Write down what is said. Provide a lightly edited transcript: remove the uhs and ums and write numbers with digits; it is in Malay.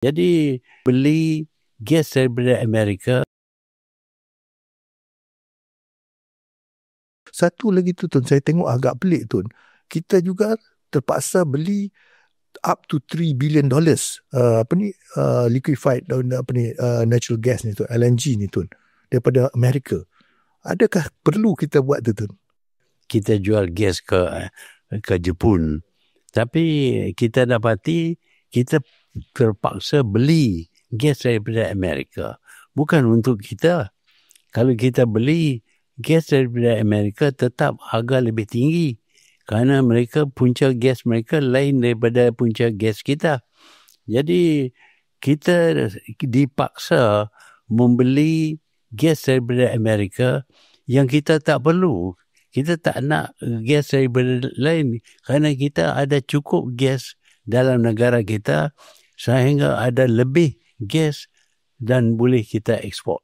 Jadi beli gas daripada Amerika. Satu lagi tu Tun, saya tengok agak pelik Tun. Kita juga terpaksa beli up to $3 billion liquefied natural gas ni Tun, LNG ni Tun, daripada Amerika. Adakah perlu kita buat tu Tun? Kita jual gas ke Jepun. Tapi kita dapati kita terpaksa beli gas daripada Amerika. Bukan untuk kita. Kalau kita beli gas daripada Amerika tetap harga lebih tinggi. Kerana mereka punca gas mereka lain daripada punca gas kita. Jadi kita dipaksa membeli gas daripada Amerika yang kita tak perlu. Kita tak nak gas daripada lain kerana kita ada cukup gas dalam negara kita sehingga ada lebih gas dan boleh kita ekspor.